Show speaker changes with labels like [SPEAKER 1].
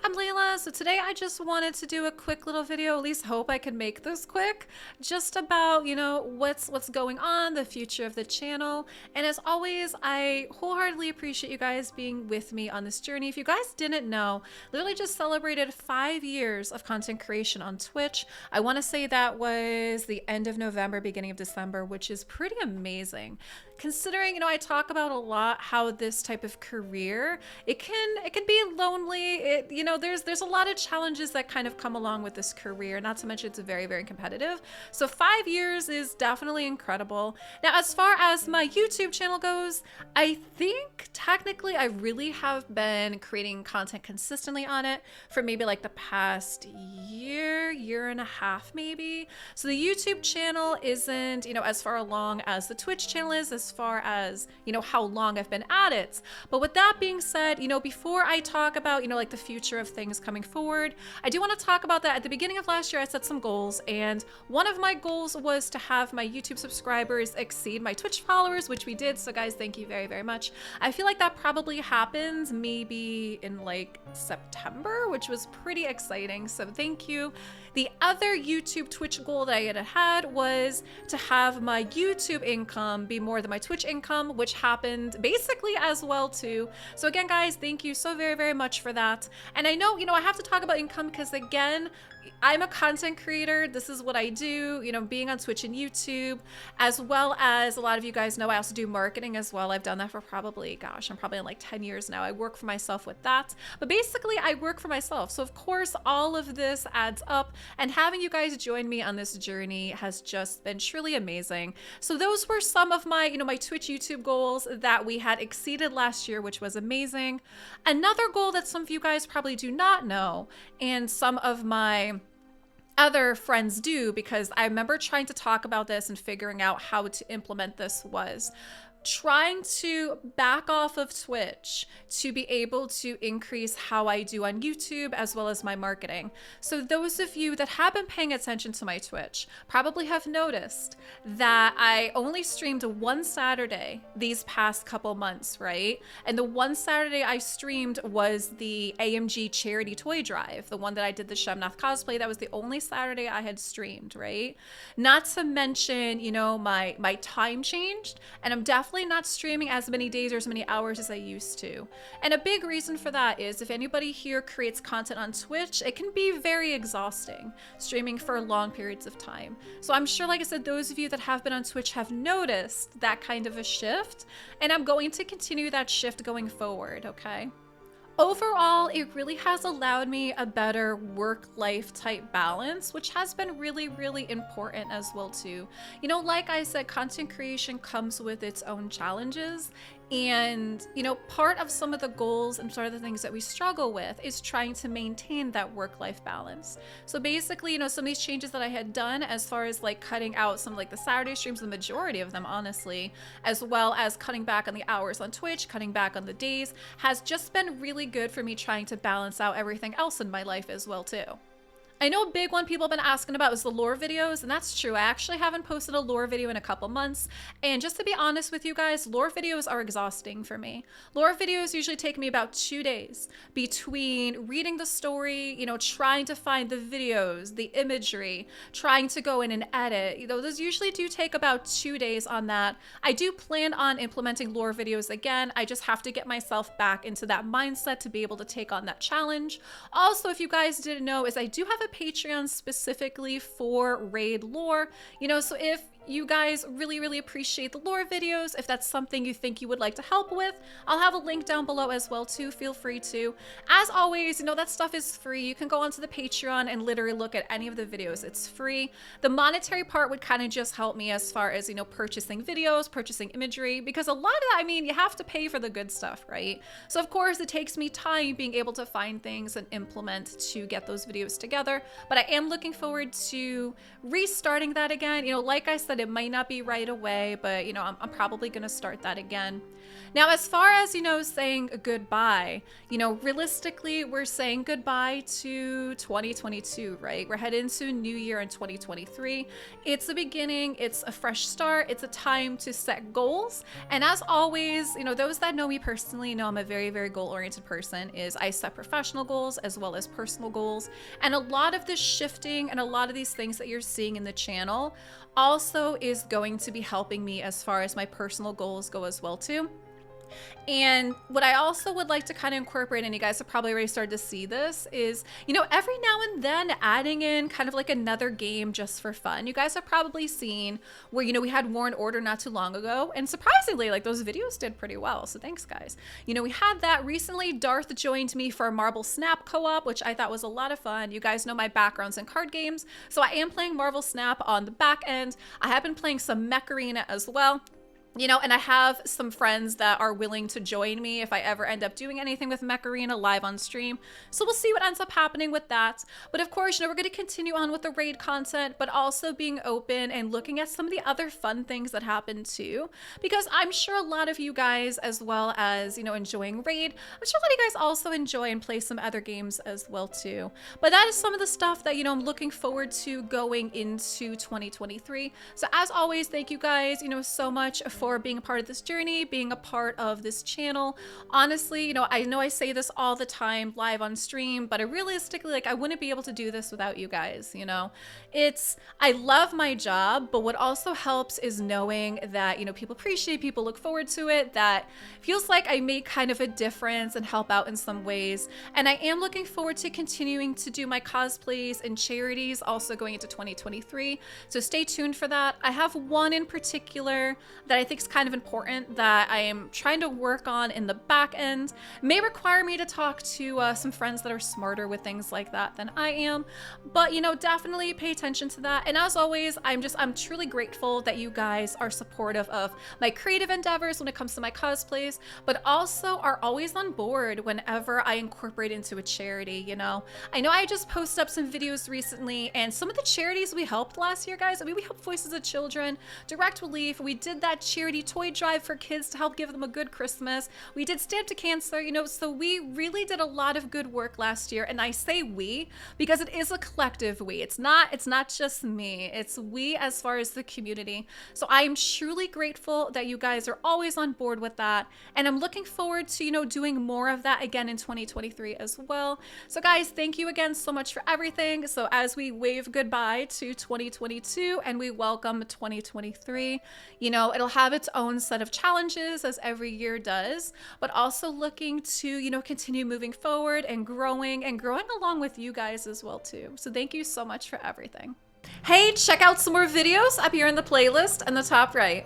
[SPEAKER 1] I'm Leila. So today I just wanted to do a quick little video, at least hope I can make this quick, just about, what's going on, the future of the channel. And as always, I wholeheartedly appreciate you guys being with me on this journey. If you guys didn't know, literally just celebrated 5 years of content creation on Twitch. I want to say that was the end of November, beginning of December, which is pretty amazing. Considering, I talk about a lot how this type of career, it can be lonely. There's a lot of challenges that kind of come along with this career, not to mention it's very, very competitive. So 5 years is definitely incredible. Now, as far as my YouTube channel goes, I think technically I really have been creating content consistently on it for maybe like the past year and a half maybe. So the YouTube channel isn't, as far along as the Twitch channel is, as far as, how long I've been at it. But with that being said, before I talk about, like the future of things coming forward, I do want to talk about that. At the beginning of last year, I set some goals, and one of my goals was to have my YouTube subscribers exceed my Twitch followers, which we did. So guys, thank you very, very much. I feel like that probably happened maybe in like September, which was pretty exciting. So thank you. The other YouTube Twitch goal that I had was to have my YouTube income be more than my Twitch income, which happened basically as well too. So again, guys, thank you so very, very much for that. And I know, I have to talk about income because again, I'm a content creator. This is what I do, being on Twitch and YouTube, as well as a lot of you guys know, I also do marketing as well. I've done that for probably, gosh, I'm probably in like 10 years now. I work for myself with that, but basically I work for myself. So of course, all of this adds up, and having you guys join me on this journey has just been truly amazing. So those were some of my, my Twitch YouTube goals that we had exceeded last year, which was amazing. Another goal that some of you guys probably do not know, and some of my other friends do, because I remember trying to talk about this and figuring out how to implement this, was trying to back off of Twitch to be able to increase how I do on YouTube as well as my marketing. So those of you that have been paying attention to my Twitch probably have noticed that I only streamed one Saturday these past couple months, right? And the one Saturday I streamed was the AMG charity toy drive, the one that I did the Shemnath cosplay. That was the only Saturday I had streamed, right? Not to mention, my time changed, and I'm definitely not streaming as many days or as many hours as I used to. And a big reason for that is if anybody here creates content on Twitch, it can be very exhausting streaming for long periods of time. So I'm sure, like I said, those of you that have been on Twitch have noticed that kind of a shift, and I'm going to continue that shift going forward, okay? Overall, it really has allowed me a better work-life type balance, which has been really, really important as well too. Like I said, content creation comes with its own challenges. And, part of some of the goals and sort of the things that we struggle with is trying to maintain that work-life balance. So basically, some of these changes that I had done as far as like cutting out some like the Saturday streams, the majority of them, honestly, as well as cutting back on the hours on Twitch, cutting back on the days, has just been really good for me trying to balance out everything else in my life as well too. I know a big one people have been asking about is the lore videos, and that's true. I actually haven't posted a lore video in a couple months, and just to be honest with you guys, lore videos are exhausting for me. Lore videos usually take me about 2 days between reading the story, trying to find the videos, the imagery, trying to go in and edit. Those usually do take about 2 days on that. I do plan on implementing lore videos again. I just have to get myself back into that mindset to be able to take on that challenge. Also, if you guys didn't know, is I do have a Patreon specifically for raid lore, so if you guys really, really appreciate the lore videos, if that's something you think you would like to help with, I'll have a link down below as well too. Feel free to. As always, that stuff is free. You can go onto the Patreon and literally look at any of the videos. It's free. The monetary part would kind of just help me as far as, purchasing videos, purchasing imagery, because a lot of that, you have to pay for the good stuff, right? So of course it takes me time being able to find things and implement to get those videos together, but I am looking forward to restarting that again. Like I said, said, it might not be right away, but you know, I'm probably gonna start that again. Now, as far as, you know, saying goodbye, you know, realistically, we're saying goodbye to 2022, right? We're heading into a new year in 2023. It's a beginning, it's a fresh start, it's a time to set goals. And as always, you know, those that know me personally know I'm a very, very goal-oriented person. Is I set professional goals as well as personal goals. And a lot of this shifting and a lot of these things that you're seeing in the channel also is going to be helping me as far as my personal goals go as well too. And what I also would like to kind of incorporate, and you guys have probably already started to see this, is, you know, every now and then adding in kind of like another game just for fun. You guys have probably seen where, you know, we had War and Order not too long ago, and surprisingly, like, those videos did pretty well, so thanks, guys. You know, we had that recently. Darth joined me for a Marvel Snap co-op, which I thought was a lot of fun. You guys know my backgrounds in card games, so I am playing Marvel Snap on the back end. I have been playing some Mech Arena as well. You know, and I have some friends that are willing to join me if I ever end up doing anything with Mech Arena live on stream. So we'll see what ends up happening with that. But of course, you know, we're going to continue on with the raid content, but also being open and looking at some of the other fun things that happen too. Because I'm sure a lot of you guys, as well as, you know, enjoying raid, I'm sure a lot of you guys also enjoy and play some other games as well too. But that is some of the stuff that, you know, I'm looking forward to going into 2023. So as always, thank you guys, you know, so much for being a part of this journey, being a part of this channel. Honestly, you know I say this all the time live on stream, but realistically, like, I wouldn't be able to do this without you guys, you know. I love my job, but what also helps is knowing that, you know, people appreciate, people look forward to it, that feels like I make kind of a difference and help out in some ways. And I am looking forward to continuing to do my cosplays and charities also going into 2023. So stay tuned for that. I have one in particular that I think is kind of important that I am trying to work on in the back end. May require me to talk to some friends that are smarter with things like that than I am, but you know, definitely pay attention to that. And as always, I'm truly grateful that you guys are supportive of my creative endeavors when it comes to my cosplays, but also are always on board whenever I incorporate into a charity. You know, I know I just posted up some videos recently, and some of the charities we helped last year, guys, I mean, we helped Voices of Children, Direct Relief, we did that charity toy drive for kids to help give them a good Christmas. We did Stamp to Cancer, you know, so we really did a lot of good work last year. And I say we because it is a collective we. It's not just me. It's we as far as the community. So I am truly grateful that you guys are always on board with that. And I'm looking forward to, you know, doing more of that again in 2023 as well. So guys, thank you again so much for everything. So as we wave goodbye to 2022 and we welcome 2023, you know, it'll have its own set of challenges as every year does, but also looking to, you know, continue moving forward and growing along with you guys as well too. So thank you so much for everything. Hey, check out some more videos up here in the playlist in the top right.